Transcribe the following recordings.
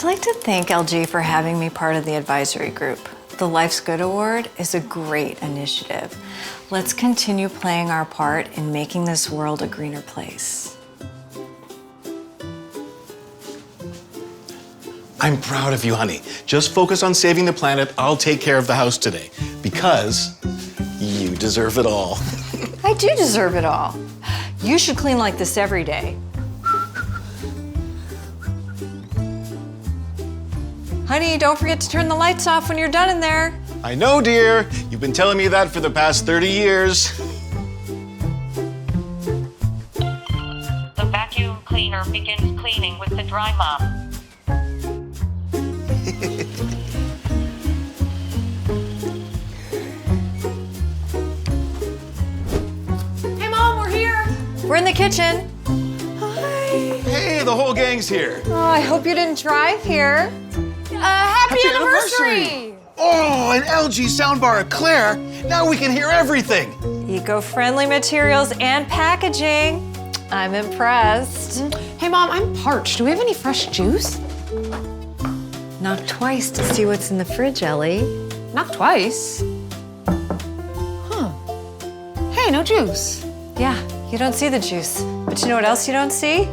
I'd like to thank LG for having me part of the advisory group. The Life's Good Award is a great initiative. Let's continue playing our part in making this world a greener place. I'm proud of you, honey. Just focus on saving the planet. I'll take care of the house today because you deserve it all. I do deserve it all. You should clean like this every day. Honey, don't forget to turn the lights off when you're done in there. I know, dear. You've been telling me that for the past 30 years. The vacuum cleaner begins cleaning with the dry mop. Hey, Mom, we're here. We're in the kitchen. Hi. Hey, the whole gang's here. Oh, I hope you didn't drive here. Happy anniversary! Oh, an LG soundbar eclair. Now we can hear everything. Eco-friendly materials and packaging. I'm impressed. Hey, Mom, I'm parched. Do we have any fresh juice? Knock twice to see what's in the fridge, Ellie. Not twice. Huh. Hey, no juice. Yeah, you don't see the juice. But you know what else you don't see?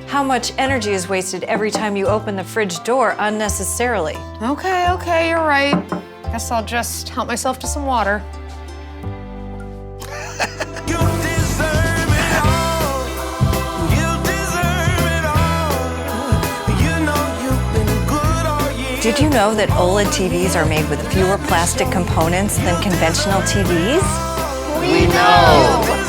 How much energy is wasted every time you open the fridge door unnecessarily. Okay, you're right. Guess I'll just help myself to some water. You deserve it all. You deserve it all. You know you've been good all year. Did you know that OLED TVs are made with fewer plastic components than conventional TVs? We know.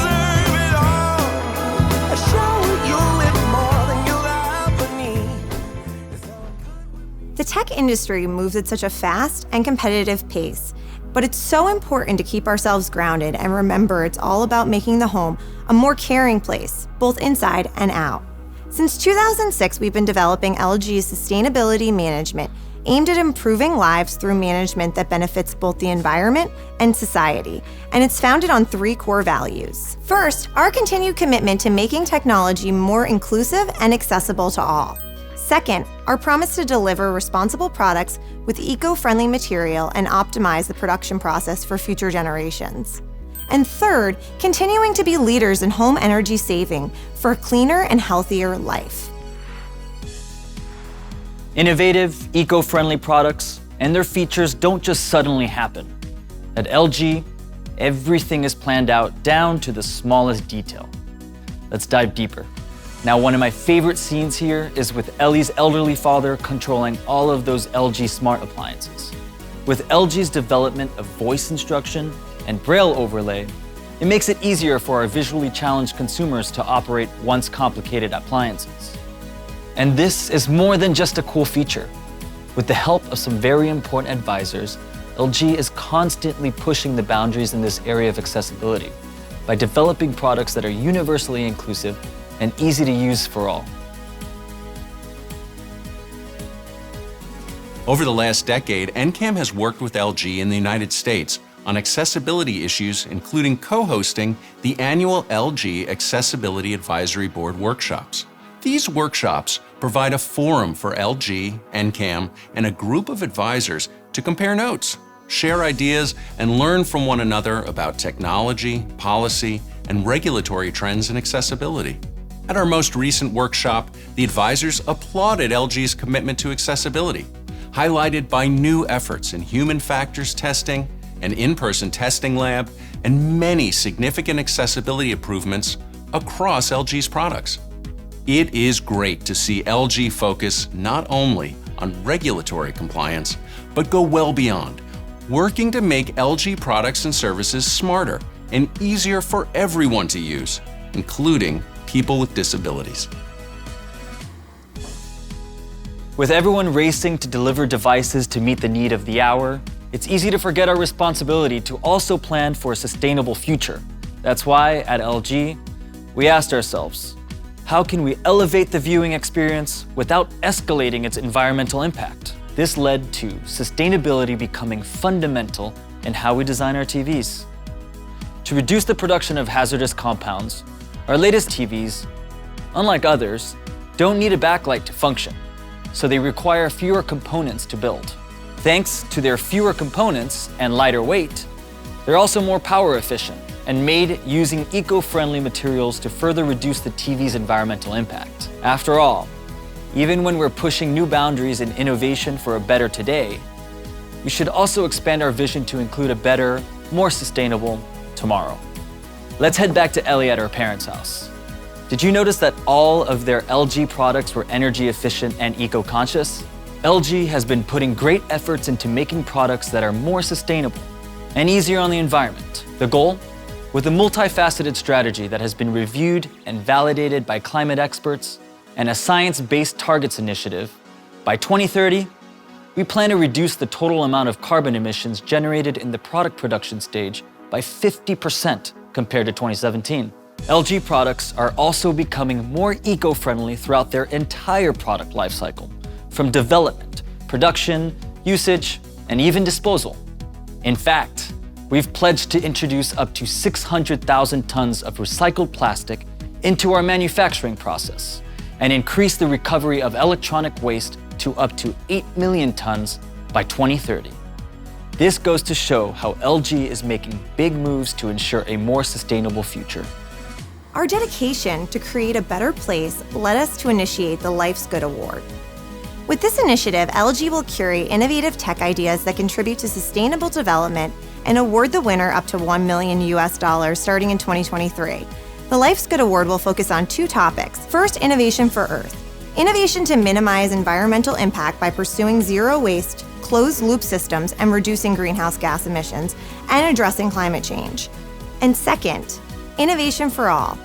The tech industry moves at such a fast and competitive pace, but it's so important to keep ourselves grounded and remember it's all about making the home a more caring place, both inside and out. Since 2006, we've been developing LG's sustainability management, aimed at improving lives through management that benefits both the environment and society, and it's founded on 3 core values. First, our continued commitment to making technology more inclusive and accessible to all. Second, our promise to deliver responsible products with eco-friendly material and optimize the production process for future generations. And third, continuing to be leaders in home energy saving for a cleaner and healthier life. Innovative, eco-friendly products and their features don't just suddenly happen. At LG, everything is planned out down to the smallest detail. Let's dive deeper. Now, one of my favorite scenes here is with Ellie's elderly father controlling all of those LG smart appliances. With LG's development of voice instruction and Braille overlay, it makes it easier for our visually challenged consumers to operate once complicated appliances. And this is more than just a cool feature. With the help of some very important advisors, LG is constantly pushing the boundaries in this area of accessibility by developing products that are universally inclusive and easy to use for all. Over the last decade, NCAM has worked with LG in the United States on accessibility issues, including co-hosting the annual LG Accessibility Advisory Board workshops. These workshops provide a forum for LG, NCAM, and a group of advisors to compare notes, share ideas, and learn from one another about technology, policy, and regulatory trends in accessibility. At our most recent workshop, the advisors applauded LG's commitment to accessibility, highlighted by new efforts in human factors testing, an in-person testing lab, and many significant accessibility improvements across LG's products. It is great to see LG focus not only on regulatory compliance, but go well beyond, working to make LG products and services smarter and easier for everyone to use, including people with disabilities. With everyone racing to deliver devices to meet the need of the hour, it's easy to forget our responsibility to also plan for a sustainable future. That's why, at LG, we asked ourselves, how can we elevate the viewing experience without escalating its environmental impact? This led to sustainability becoming fundamental in how we design our TVs. To reduce the production of hazardous compounds, our latest TVs, unlike others, don't need a backlight to function. so they require fewer components to build. Thanks to their fewer components and lighter weight, they're also more power efficient and made using eco-friendly materials to further reduce the TV's environmental impact. After all, even when we're pushing new boundaries in innovation for a better today, we should also expand our vision to include a better, more sustainable tomorrow. Let's head back to Ellie at her parents' house. Did you notice that all of their LG products were energy efficient and eco-conscious? LG has been putting great efforts into making products that are more sustainable and easier on the environment. The goal? With a multifaceted strategy that has been reviewed and validated by climate experts and a science-based targets initiative, by 2030, we plan to reduce the total amount of carbon emissions generated in the product production stage by 50% compared to 2017. LG products are also becoming more eco-friendly throughout their entire product lifecycle, from development, production, usage, and even disposal. In fact, we've pledged to introduce up to 600,000 tons of recycled plastic into our manufacturing process and increase the recovery of electronic waste to up to 8 million tons by 2030. This goes to show how LG is making big moves to ensure a more sustainable future. Our dedication to create a better place led us to initiate the Life's Good Award. With this initiative, LG will curate innovative tech ideas that contribute to sustainable development and award the winner up to $1 million starting in 2023. The Life's Good Award will focus on 2 topics. First, innovation for Earth. Innovation to minimize environmental impact by pursuing zero waste, closed-loop systems, and reducing greenhouse gas emissions, and addressing climate change. And second, innovation for all.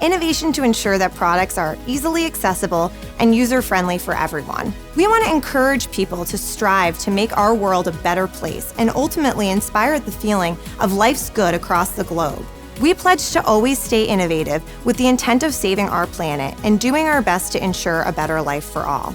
Innovation to ensure that products are easily accessible and user-friendly for everyone. We want to encourage people to strive to make our world a better place and ultimately inspire the feeling of life's good across the globe. We pledge to always stay innovative with the intent of saving our planet and doing our best to ensure a better life for all.